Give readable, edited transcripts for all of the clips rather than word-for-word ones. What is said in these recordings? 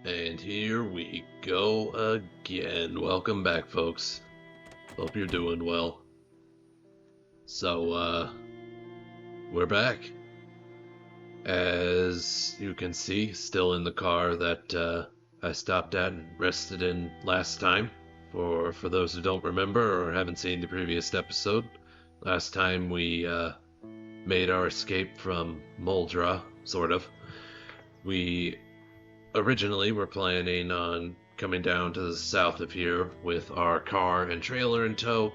And here we go again. Welcome back, folks. Hope you're doing well. So, we're back. As you can see, still in the car that I stopped at and rested in last time. For those who don't remember or haven't seen the previous episode, last time we made our escape from Moldra, sort of. We originally were planning on coming down to the south of here with our car and trailer in tow.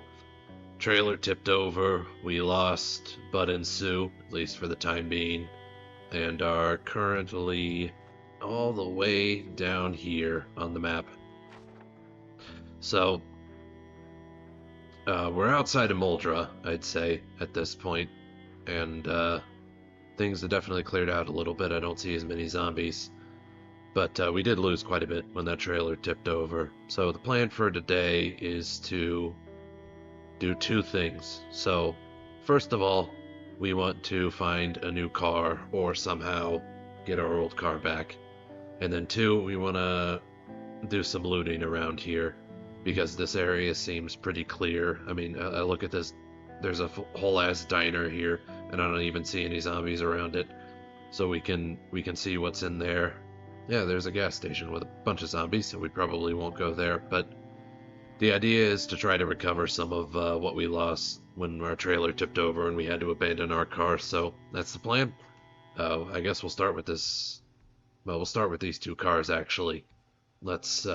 Trailer tipped over, we lost Bud and Sue, at least for the time being, and are currently all the way down here on the map. So, we're outside of Moldra, I'd say, at this point, and things have definitely cleared out a little bit. I don't see as many zombies. But we did lose quite a bit when that trailer tipped over. So the plan for today is to do two things. So first of all, we want to find a new car or somehow get our old car back. And then two, we want to do some looting around here because this area seems pretty clear. I mean, I look at this, there's a whole ass diner here and I don't even see any zombies around it. So we can see what's in there. Yeah, there's a gas station with a bunch of zombies, so we probably won't go there, but the idea is to try to recover some of what we lost when our trailer tipped over and we had to abandon our car, so that's the plan. I guess we'll start with this. Well, we'll start with these two cars, actually. Let's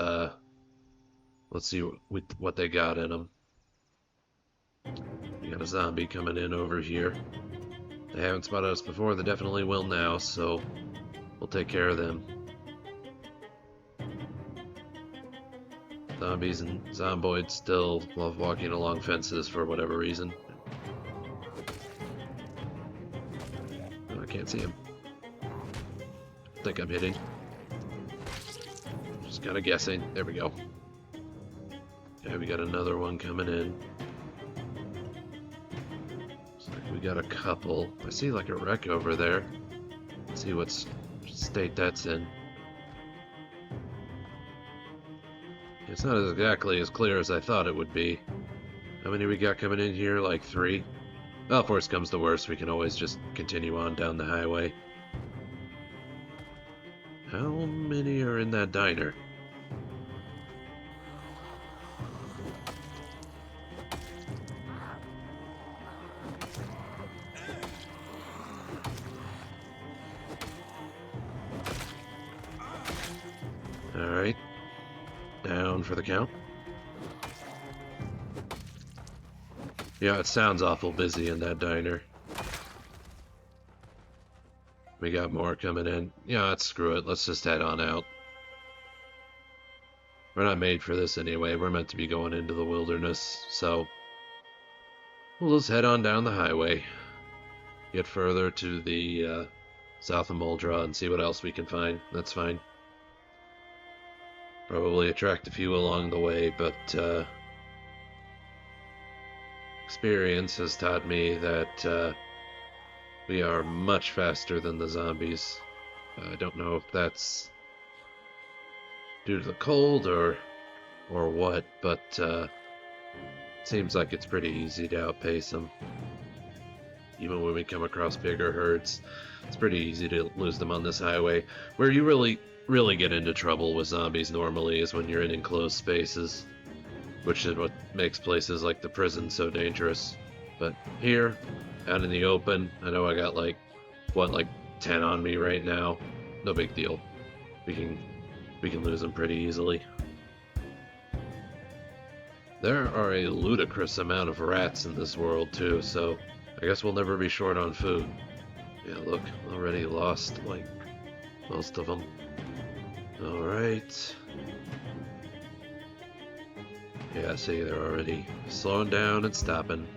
see what they got in them. We got a zombie coming in over here. They haven't spotted us before, they definitely will now, so we'll take care of them. Zombies and Zomboid still love walking along fences for whatever reason. Oh, I can't see him. I think I'm hitting. Just kind of guessing. There we go. Okay, we got another one coming in. Looks like we got a couple. I see like a wreck over there. Let's see what state that's in. It's not exactly as clear as I thought it would be. How many we got coming in here? Like 3? Well, if worst comes to worst, we can always just continue on down the highway. How many are in that diner? Alright. Down for the count. Yeah, it sounds awful busy in that diner. We got more coming in. Yeah, screw it. Let's just head on out. We're not made for this anyway. We're meant to be going into the wilderness, so we'll just head on down the highway. Get further to the south of Moldra and see what else we can find. That's fine. Probably attract a few along the way, but experience has taught me that we are much faster than the zombies. I don't know if that's due to the cold or what, but seems like it's pretty easy to outpace them. Even when we come across bigger herds, it's pretty easy to lose them on this highway. Where you really get into trouble with zombies normally is when you're in enclosed spaces, which is what makes places like the prison so dangerous. But here, out in the open, I know I got like 10 on me right now. No big deal. We can lose them pretty easily. There are a ludicrous amount of rats in this world too, so I guess we'll never be short on food. Yeah, look, already lost like most of them. Alright. Yeah, see, they're already slowing down and stopping.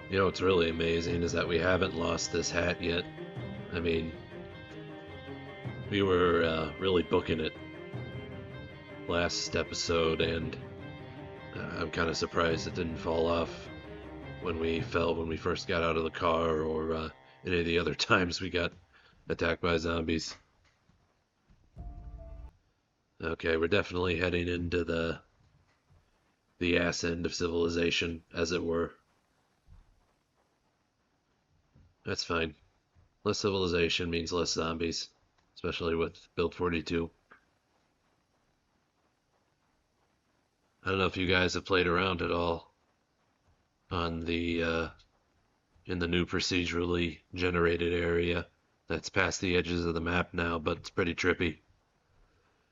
You know what's really amazing is that we haven't lost this hat yet. I mean, we were really booking it last episode, and I'm kind of surprised it didn't fall off. when we fell when we first got out of the car, or any of the other times we got attacked by zombies. Okay, we're definitely heading into the ass end of civilization, as it were. That's fine. Less civilization means less zombies, especially with Build 42. I don't know if you guys have played around at all on the in the new procedurally generated area that's past the edges of the map now, but it's pretty trippy.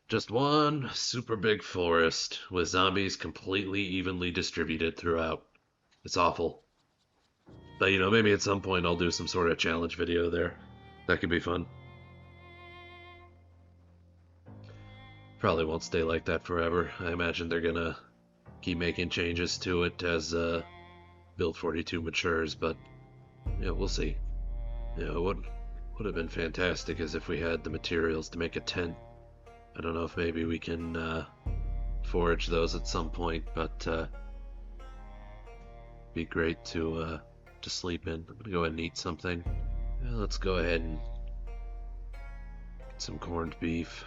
Just one super big forest with zombies completely evenly distributed throughout. It's awful. But maybe at some point I'll do some sort of challenge video there. That could be fun. Probably won't stay like that forever. I imagine they're gonna keep making changes to it as Build 42 matures, but yeah, we'll see. What would have been fantastic is if we had the materials to make a tent. I don't know if maybe we can forage those at some point, but be great to sleep in. I'm gonna go ahead and eat something. Yeah, let's go ahead and get some corned beef.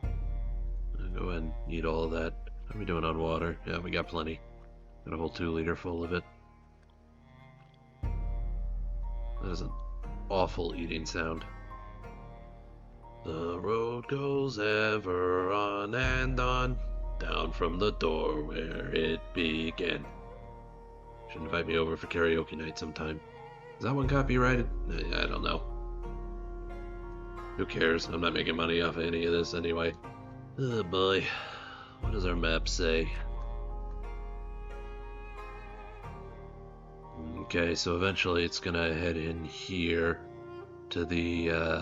I'll go ahead and eat all of that. How are we doing on water? Yeah, we got plenty. Got a whole 2-liter full of it. That is an awful eating sound. The road goes ever on and on, down from the door where it began. Should invite me over for karaoke night sometime. Is that one copyrighted? I don't know. Who cares? I'm not making money off of any of this anyway. Oh boy. What does our map say? Okay, so eventually it's gonna head in here to the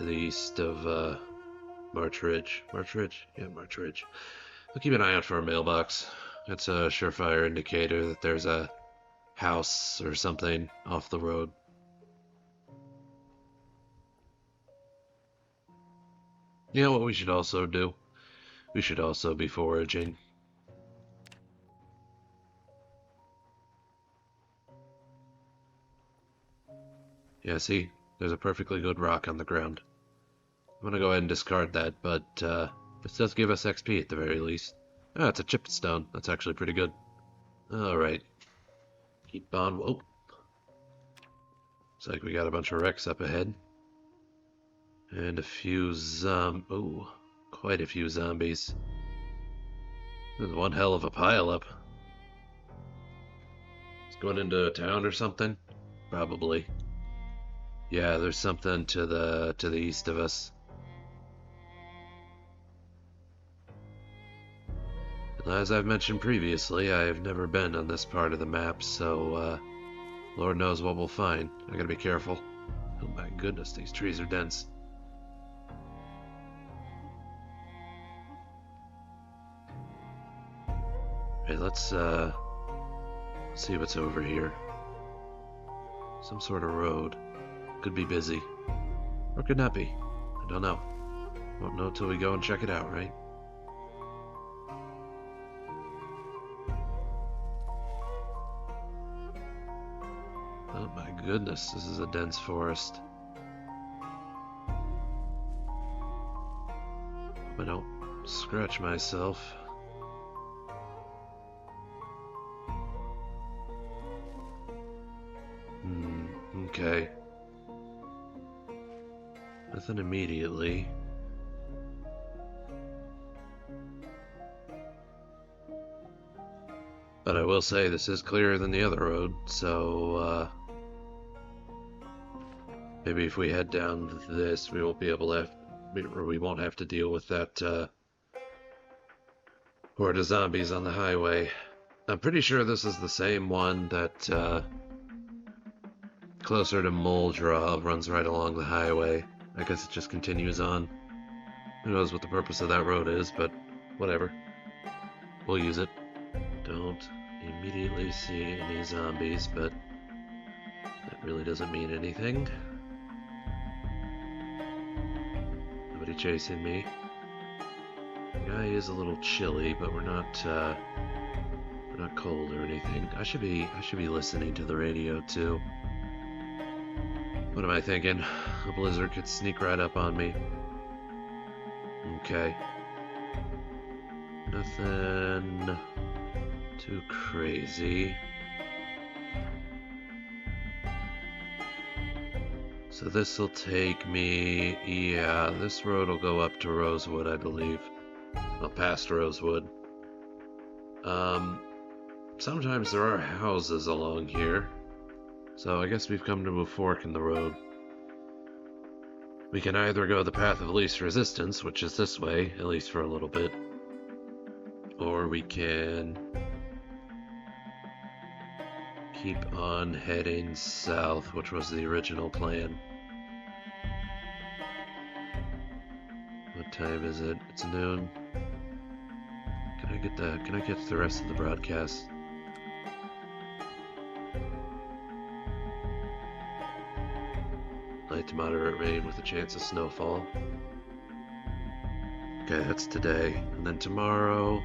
east of March Ridge. March Ridge? Yeah, March Ridge. I'll keep an eye out for a mailbox. It's a surefire indicator that there's a house or something off the road. You know what we should also do? We should also be foraging. Yeah, see? There's a perfectly good rock on the ground. I'm gonna go ahead and discard that, but this does give us XP at the very least. Ah, it's a chipped stone. That's actually pretty good. Alright. Keep on. Whoa. Looks like we got a bunch of wrecks up ahead. And a few ooh, quite a few zombies. There's one hell of a pileup. It's going into a town or something? Probably. Yeah, there's something to the east of us. And as I've mentioned previously, I have never been on this part of the map, so Lord knows what we'll find. I gotta be careful. Oh my goodness, these trees are dense. Okay, let's see what's over here. Some sort of road. Could be busy. Or could not be. I don't know. Won't know till we go and check it out, right? Oh my goodness, this is a dense forest. Hope I don't scratch myself. Okay. Nothing immediately. But I will say this is clearer than the other road, so maybe if we head down this, we won't be able to we won't have to deal with that horde of zombies on the highway. I'm pretty sure this is the same one that closer to Muldraw runs right along the highway. I guess it just continues on. Who knows what the purpose of that road is, but whatever. We'll use it. Don't immediately see any zombies, but that really doesn't mean anything. Nobody chasing me. The guy is a little chilly, but we're not cold or anything. I should be listening to the radio too. What am I thinking? A blizzard could sneak right up on me. Okay. Nothing too crazy. So this'll take me, yeah, this road will go up to Rosewood, I believe. Well, past Rosewood. Sometimes there are houses along here. So I guess we've come to a fork in the road. We can either go the path of least resistance, which is this way, at least for a little bit. Or we can keep on heading south, which was the original plan. What time is it? It's noon. Can I get the rest of the broadcast? Light to moderate rain with a chance of snowfall. Okay, that's today. And then tomorrow,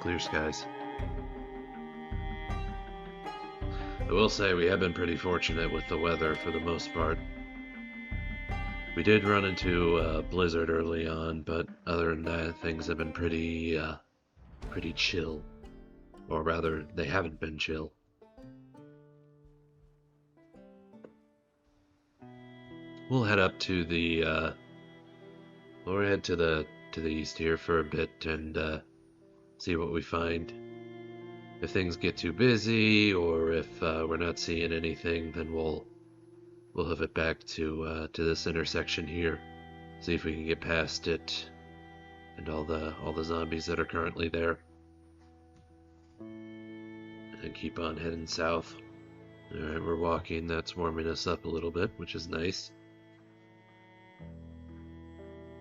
clear skies. I will say we have been pretty fortunate with the weather for the most part. We did run into a blizzard early on, but other than that, things have been pretty chill. Or rather, they haven't been chill. We'll head up to the, we'll head to the east here for a bit and see what we find. If things get too busy, or if we're not seeing anything, then we'll hoof it back to this intersection here. See if we can get past it and all the zombies that are currently there. And keep on heading south. Alright, we're walking. That's warming us up a little bit, which is nice.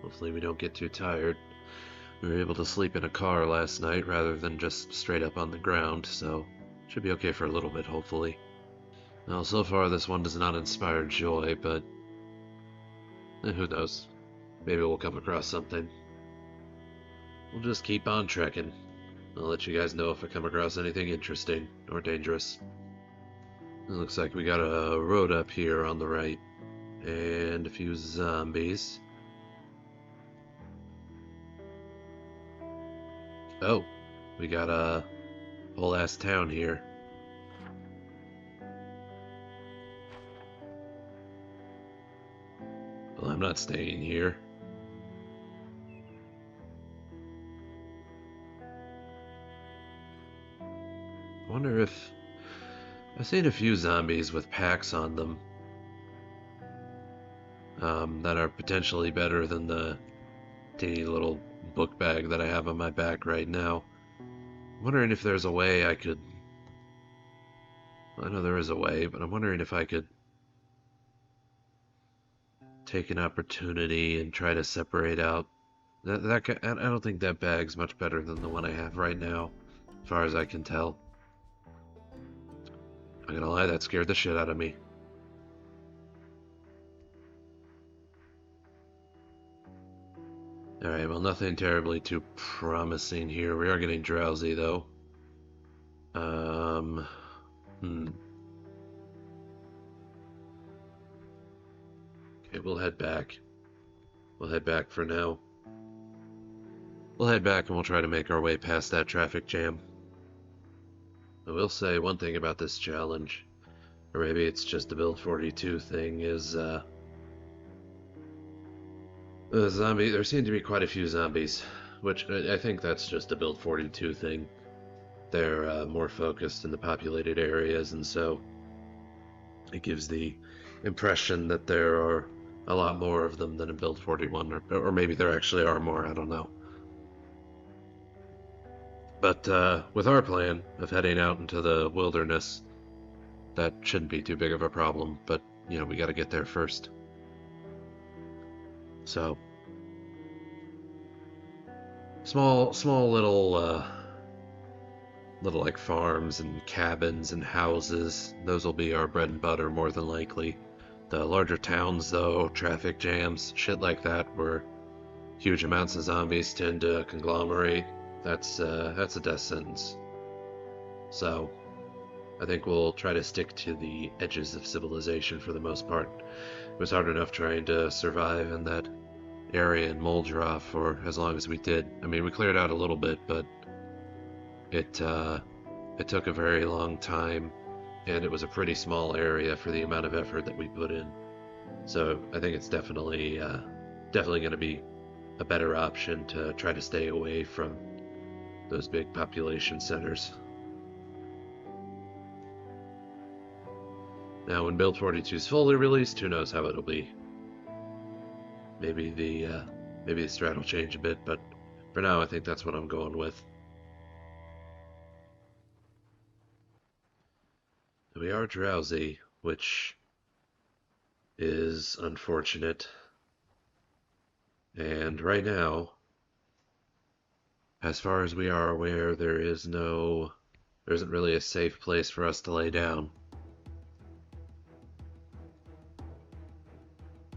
Hopefully we don't get too tired. We were able to sleep in a car last night rather than just straight up on the ground, so should be okay for a little bit, hopefully. Now, so far this one does not inspire joy, but who knows? Maybe we'll come across something. We'll just keep on trekking. I'll let you guys know if I come across anything interesting or dangerous. It looks like we got a road up here on the right, and a few zombies. Oh, we got a whole ass town here. Well, I'm not staying here. I wonder if... I've seen a few zombies with packs on them. That are potentially better than the teeny little book bag that I have on my back right now. I'm wondering if there's a way I could... I know there is a way, but I'm wondering if I could take an opportunity and try to separate out... I don't think that bag's much better than the one I have right now, as far as I can tell. I'm gonna lie, that scared the shit out of me. Alright, well, nothing terribly too promising here. We are getting drowsy, though. Okay, we'll head back. We'll head back for now. We'll head back and we'll try to make our way past that traffic jam. I will say one thing about this challenge, or maybe it's just a Build 42 thing, is the zombie. There seem to be quite a few zombies, which I think that's just a Build 42 thing. They're more focused in the populated areas, and so it gives the impression that there are a lot more of them than in Build 41, or maybe there actually are more, I don't know. But with our plan of heading out into the wilderness, that shouldn't be too big of a problem, but, you know, we gotta get there first. So, small little like farms and cabins and houses, those will be our bread and butter more than likely. The larger towns, though, traffic jams, shit like that, where huge amounts of zombies tend to conglomerate, that's a death sentence. So, I think we'll try to stick to the edges of civilization for the most part. It was hard enough trying to survive in that area in Moldra for as long as we did. I mean, we cleared out a little bit, but it it took a very long time, and it was a pretty small area for the amount of effort that we put in. So I think it's definitely going to be a better option to try to stay away from those big population centers. Now, when Build 42 is fully released, who knows how it'll be? Maybe the strat will change a bit, but for now, I think that's what I'm going with. We are drowsy, which is unfortunate. And right now, as far as we are aware, there isn't really a safe place for us to lay down.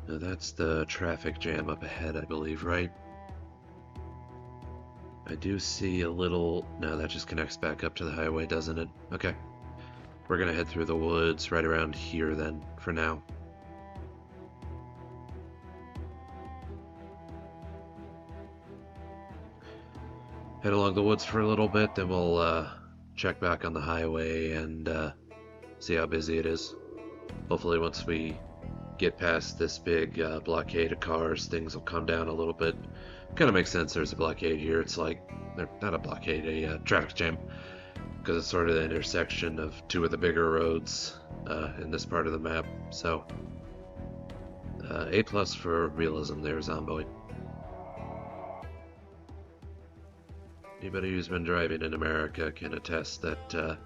Now that's the traffic jam up ahead, I believe, right? I do see a little... No, that just connects back up to the highway, doesn't it? Okay. We're gonna head through the woods right around here then, for now. Head along the woods for a little bit, then we'll check back on the highway and see how busy it is. Hopefully once we get past this big blockade of cars, things will calm down a little bit. Kind of makes sense there's a blockade here. It's like, not a blockade, a traffic jam. Because it's sort of the intersection of two of the bigger roads in this part of the map. So, A+ for realism there, Zomboid. Anybody who's been driving in America can attest that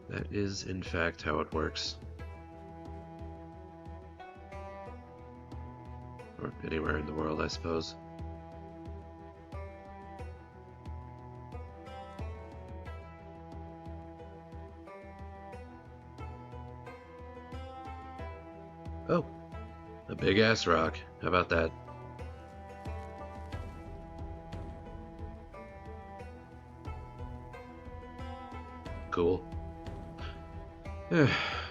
that is, in fact, how it works. Or anywhere in the world, I suppose. Oh, a big-ass rock. How about that? Cool. Yeah,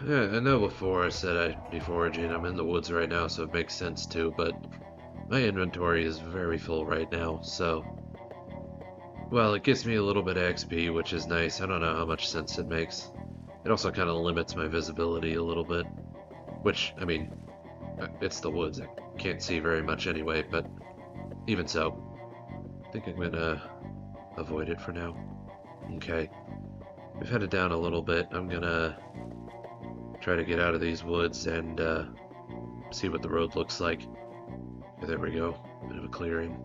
I know before I said I'd be foraging. I'm in the woods right now, so it makes sense too, but my inventory is very full right now, so... Well, it gives me a little bit of XP, which is nice. I don't know how much sense it makes. It also kind of limits my visibility a little bit. Which, I mean, it's the woods. I can't see very much anyway, but even so, I think I'm gonna avoid it for now. Okay. We've headed down a little bit. I'm gonna try to get out of these woods and see what the road looks like. Okay, there we go. A bit of a clearing.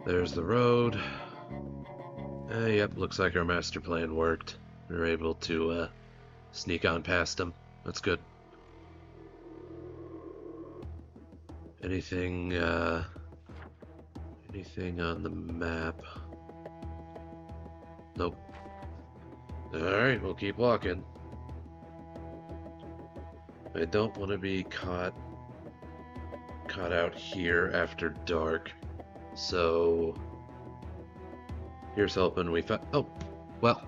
There's the road. Yep, looks like our master plan worked. We were able to sneak on past them. That's good. Anything on the map? Nope. Alright, we'll keep walking. I don't want to be caught out here after dark. So here's hoping we found... Oh, well.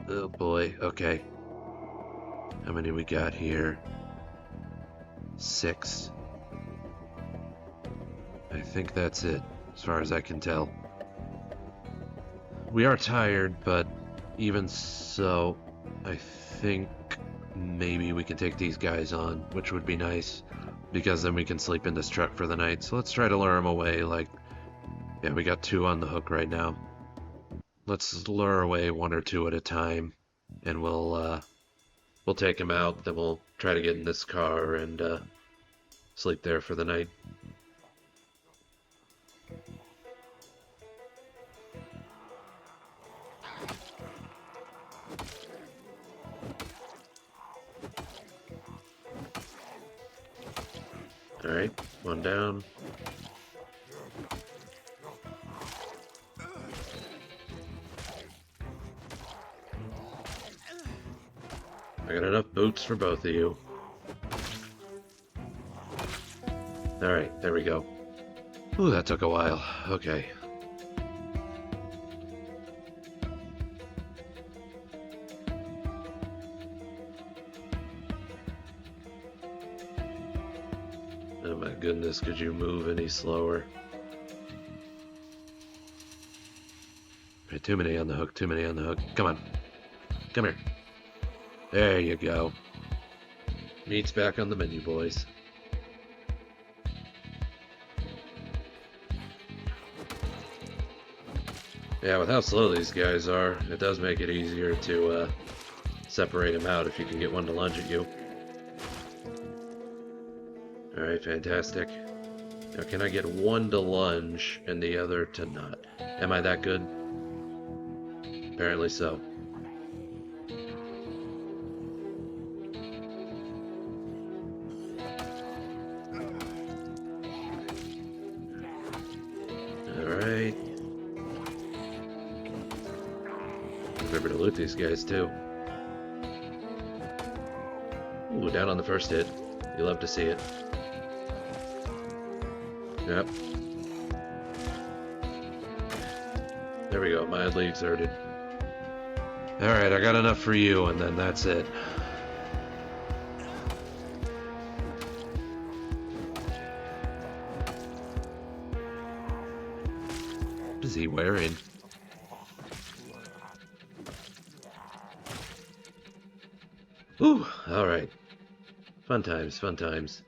Oh boy, okay. How many we got here? 6. I think that's it, as far as I can tell. We are tired, but even so, I think maybe we can take these guys on, which would be nice, because then we can sleep in this truck for the night. So let's try to lure them away. Like, yeah, we got 2 on the hook right now. Let's lure away 1 or 2 at a time, and we'll take them out. Then we'll try to get in this car and sleep there for the night. Alright, 1 down. enough boots for both of you. Alright, there we go. Ooh, that took a while. Okay. Oh my goodness, could you move any slower? Too many on the hook, too many on the hook. Come on. Come here. There you go. Meat's back on the menu, boys. Yeah, with how slow these guys are, it does make it easier to separate them out if you can get one to lunge at you. Alright, fantastic. Now, can I get one to lunge and the other to not? Am I that good? Apparently so. Alright. Remember to loot these guys too. Ooh, down on the first hit. You love to see it. Yep. There we go, mildly exerted. Alright, I got enough for you, and then that's it. What is he wearing? Ooh, alright. Fun times, fun times.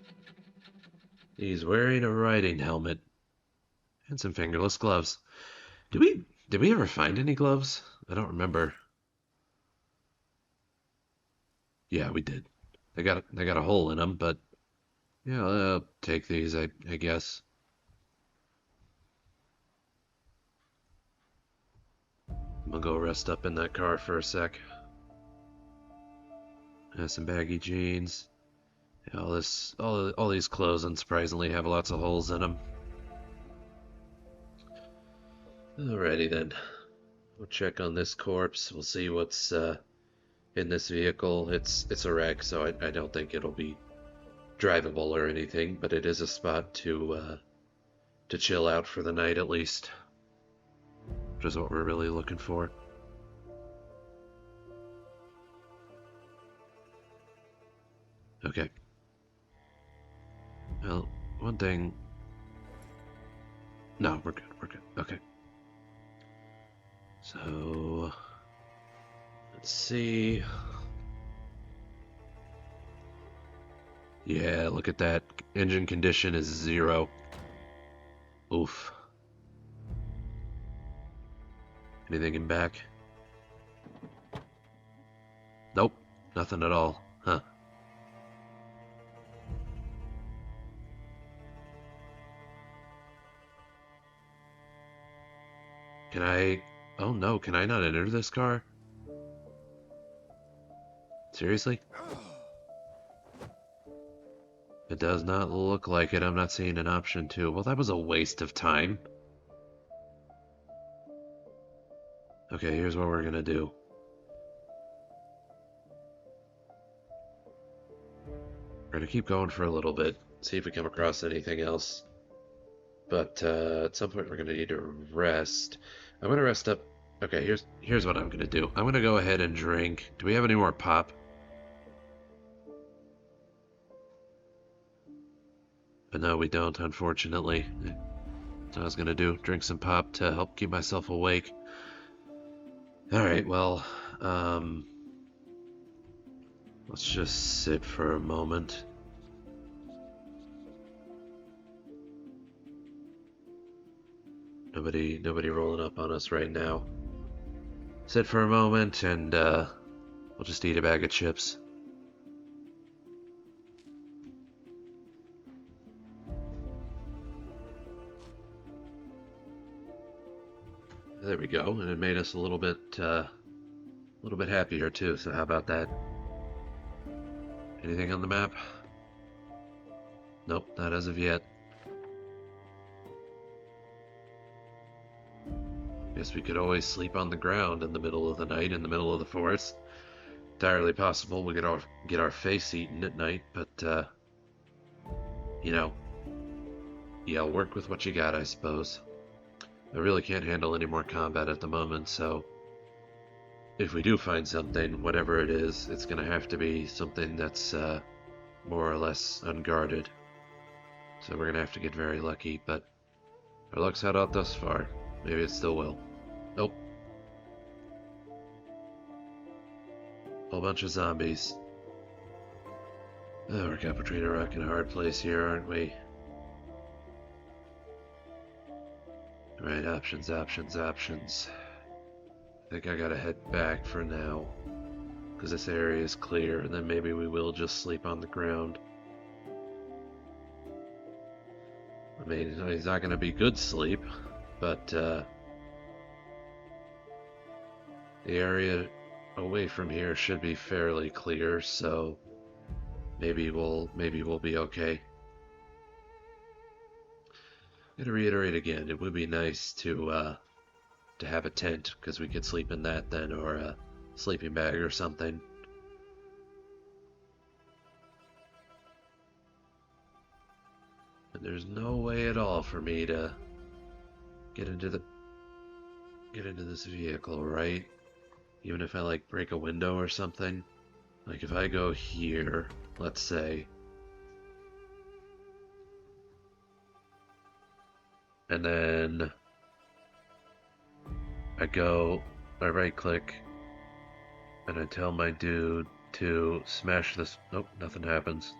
He's wearing a riding helmet. And some fingerless gloves. Did we ever find any gloves? I don't remember. Yeah, we did. They got a hole in them, but yeah, I'll take these, I guess. I'm gonna go rest up in that car for a sec. Some baggy jeans. Yeah, all these clothes unsurprisingly have lots of holes in them. Alrighty then. We'll check on this corpse. We'll see what's in this vehicle. It's a wreck, so I don't think it'll be drivable or anything, but it is a spot to chill out for the night at least. Which is what we're really looking for. Okay. Well, one thing... No, we're good, we're good. Okay. So... Let's see... Yeah, look at that. Engine condition is 0. Oof. Anything in back? Nope, nothing at all. Huh. Can I... Oh no, can I not enter this car? Seriously? It does not look like it. I'm not seeing an option to. Well, that was a waste of time. Okay, here's what we're gonna do. We're gonna keep going for a little bit, see if we come across anything else. But at some point we're gonna need to rest. I'm gonna rest up. Okay, here's what I'm gonna do. I'm gonna go ahead and drink. Do we have any more pop? But no, we don't, unfortunately. That's what I was gonna do. Drink some pop to help keep myself awake. Alright, well, let's just sit for a moment. Nobody rolling up on us right now. Sit for a moment and we'll just eat a bag of chips. There we go, and it made us a little bit happier too. So how about that? Anything on the map? Nope, not as of yet. Guess we could always sleep on the ground in the middle of the night, in the middle of the forest. entirely possible we get our face eaten at night, but you know, yeah, work with what you got, I suppose. I really can't handle any more combat at the moment, so if we do find something, whatever it is, it's gonna have to be something that's more or less unguarded. So we're gonna have to get very lucky, but our luck's held out thus far. Maybe it still will. Nope. Whole bunch of zombies. Oh, we're caught between a rock and a hard place here, aren't we? Right, options, options, options. I think I gotta head back for now, because this area is clear, and then maybe we will just sleep on the ground. I mean, it's not gonna be good sleep, but the area away from here should be fairly clear, so maybe we'll be okay. I'm gonna reiterate again, it would be nice to have a tent, because we could sleep in that then, or a sleeping bag or something. And there's no way at all for me to get into this vehicle, right? Even if I like break a window or something. Like if I go here, let's say, and then I right click, and I tell my dude to smash this. Nope, nothing happens.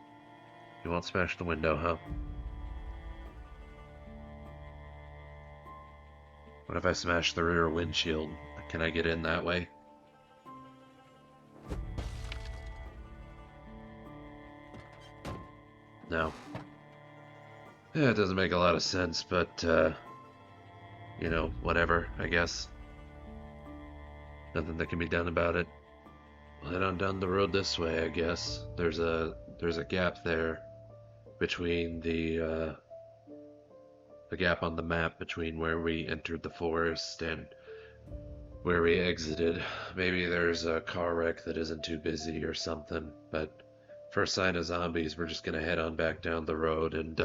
You won't smash the window, huh? What if I smash the rear windshield? Can I get in that way? No. Yeah, it doesn't make a lot of sense, but, you know, whatever, I guess. Nothing that can be done about it. We'll head on down the road this way, I guess. There's a gap there between the gap on the map between where we entered the forest and where we exited. Maybe there's a car wreck that isn't too busy or something, but first sign of zombies, we're just gonna head on back down the road and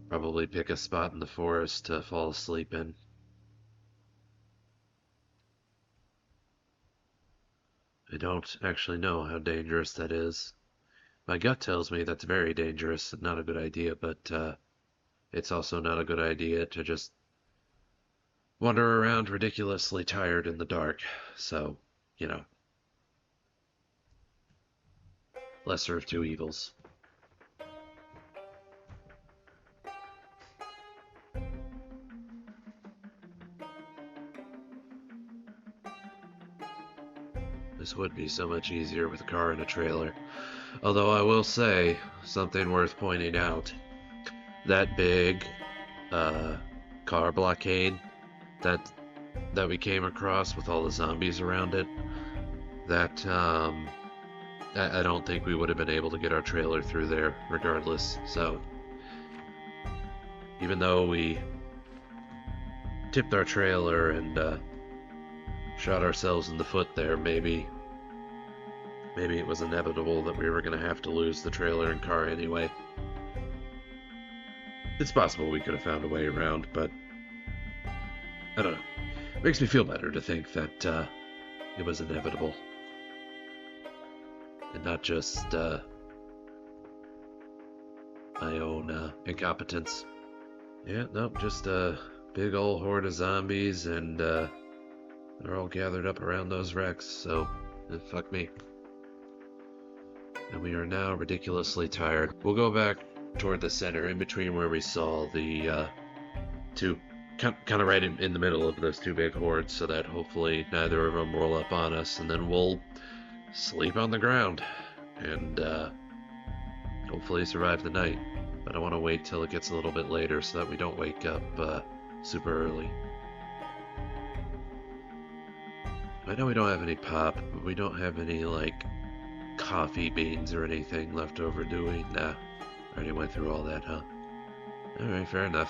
probably pick a spot in the forest to fall asleep in. I don't actually know how dangerous that is. My gut tells me that's very dangerous and not a good idea, but it's also not a good idea to just wander around ridiculously tired in the dark. So, you know, lesser of two evils. This would be so much easier with a car and a trailer. Although I will say, something worth pointing out, that big car blockade that we came across with all the zombies around it, that I don't think we would have been able to get our trailer through there regardless. So even though we tipped our trailer and shot ourselves in the foot there, maybe it was inevitable that we were going to have to lose the trailer and car anyway. It's possible we could have found a way around, but I don't know. It makes me feel better to think that it was inevitable. And not just my own incompetence. Yeah, nope, just a big old horde of zombies, and they're all gathered up around those wrecks, so fuck me. And we are now ridiculously tired. We'll go back toward the center, in between where we saw the two, kind of right in the middle of those two big hordes, so that hopefully neither of them roll up on us, and then we'll sleep on the ground and hopefully survive the night. But I want to wait till it gets a little bit later so that we don't wake up super early. I know we don't have any pop, but we don't have any, like, coffee beans or anything left over, do we? Nah. Already went through all that, huh? Alright, fair enough.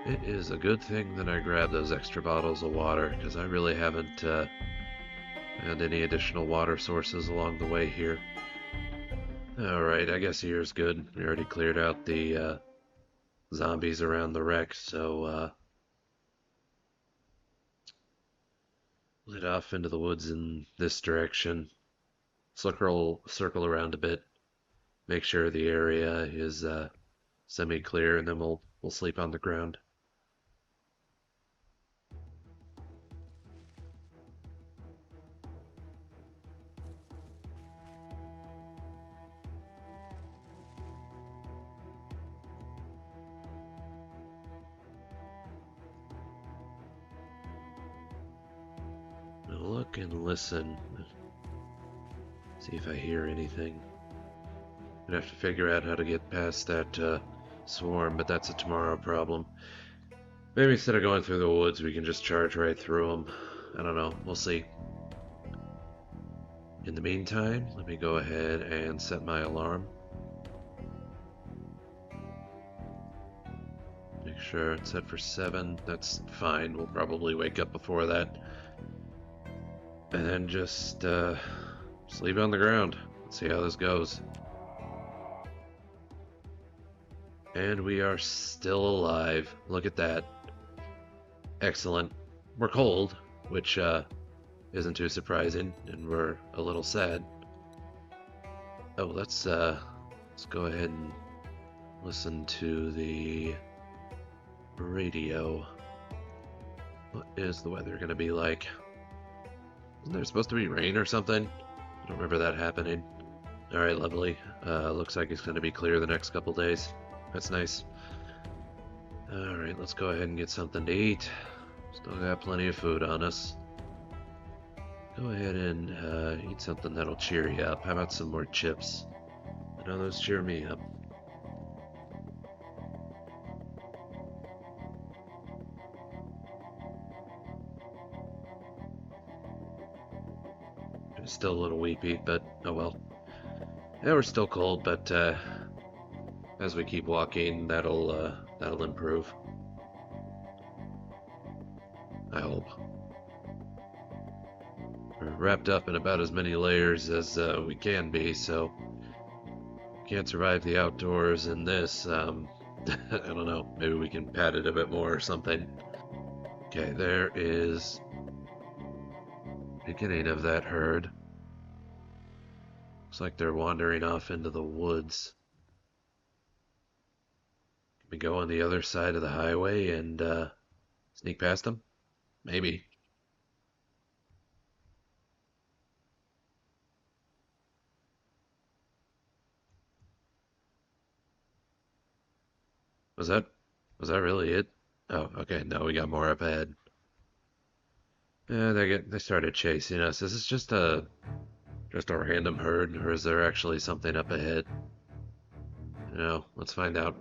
It is a good thing that I grabbed those extra bottles of water, because I really haven't and any additional water sources along the way here. Alright, I guess here's good. We already cleared out the zombies around the wreck, so lit off into the woods in this direction. Circle around a bit, make sure the area is semi-clear, and then we'll sleep on the ground. Look and listen. See if I hear anything. I'm gonna have to figure out how to get past that swarm, but that's a tomorrow problem. Maybe instead of going through the woods, we can just charge right through them. I don't know. We'll see. In the meantime, let me go ahead and set my alarm. Make sure it's set for 7. That's fine. We'll probably wake up before that. And then just sleep on the ground. Let's see how this goes. And we are still alive. Look at that. Excellent. We're cold, which isn't too surprising, and we're a little sad. Oh, let's go ahead and listen to the radio. What is the weather gonna be like? Isn't there supposed to be rain or something? I don't remember that happening. Alright, lovely. Looks like it's gonna be clear the next couple days. That's nice. Alright, let's go ahead and get something to eat. Still got plenty of food on us. Go ahead and eat something that'll cheer you up. How about some more chips? I know those cheer me up. Still a little weepy, but oh well. Yeah, we're still cold, but as we keep walking, that'll improve. I hope. We're wrapped up in about as many layers as we can be, so can't survive the outdoors in this. I don't know. Maybe we can pad it a bit more or something. Okay, there is beginning of that herd. Looks like they're wandering off into the woods. Can we go on the other side of the highway and sneak past them? Maybe. Was that really it? Oh, okay. No, we got more up ahead. Yeah, they started chasing us. Is this just a random herd, or is there actually something up ahead? You know, let's find out.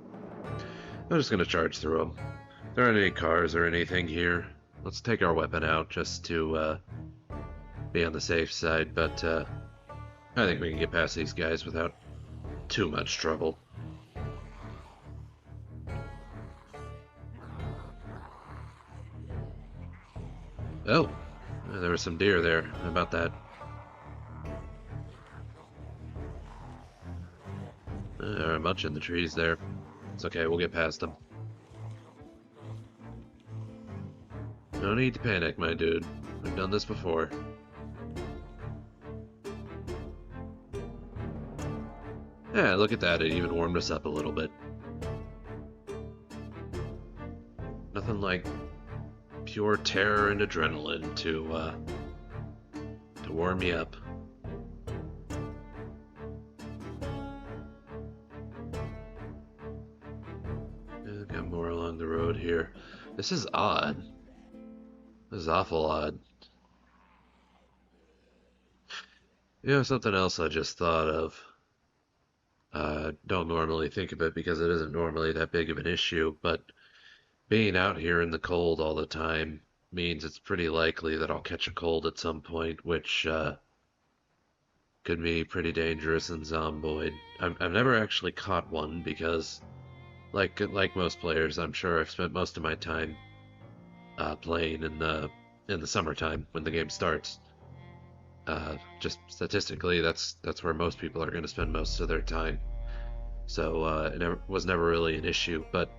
I'm just gonna charge through them. There aren't any cars or anything here. Let's take our weapon out just to be on the safe side, but I think we can get past these guys without too much trouble. Oh, there was some deer there. How about that? There are a bunch in the trees there. It's okay, we'll get past them. No need to panic, my dude. We've done this before. Yeah, look at that. It even warmed us up a little bit. Nothing like pure terror and adrenaline to warm me up. Got more along the road here. This is odd. This is awful odd. You know, something else I just thought of. Don't normally think of it because it isn't normally that big of an issue, but being out here in the cold all the time means it's pretty likely that I'll catch a cold at some point, which could be pretty dangerous in Zomboid. I've never actually caught one because, like most players, I'm sure I've spent most of my time playing in the summertime when the game starts. Just statistically, that's where most people are going to spend most of their time. So was never really an issue. But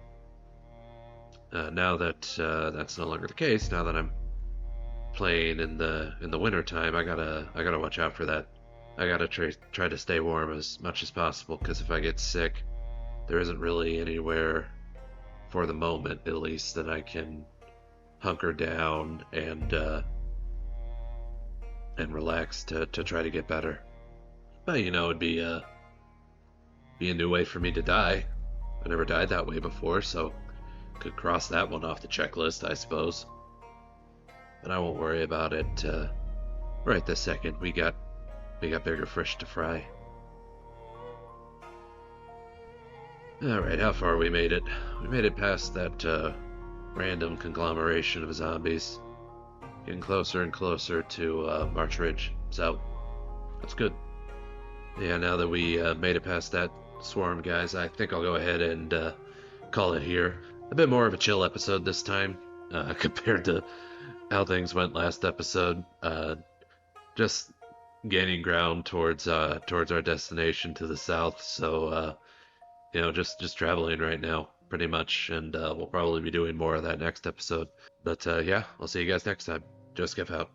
now that that's no longer the case, now that I'm playing in the winter time, I gotta watch out for that. I gotta try to stay warm as much as possible because if I get sick, there isn't really anywhere for the moment, at least, that I can hunker down and relax to try to get better. But it'd be a new way for me to die. I never died that way before, so could cross that one off the checklist, I suppose. But I won't worry about it right this second. We got bigger fish to fry. All right, how far we made it? We made it past that random conglomeration of zombies, getting closer and closer to March Ridge. So that's good. Yeah, now that we made it past that swarm, guys, I think I'll go ahead and call it here. A bit more of a chill episode this time compared to how things went last episode. Just gaining ground towards our destination to the south. So just traveling right now, pretty much, and we'll probably be doing more of that next episode. But yeah, I'll see you guys next time. Just Skip out.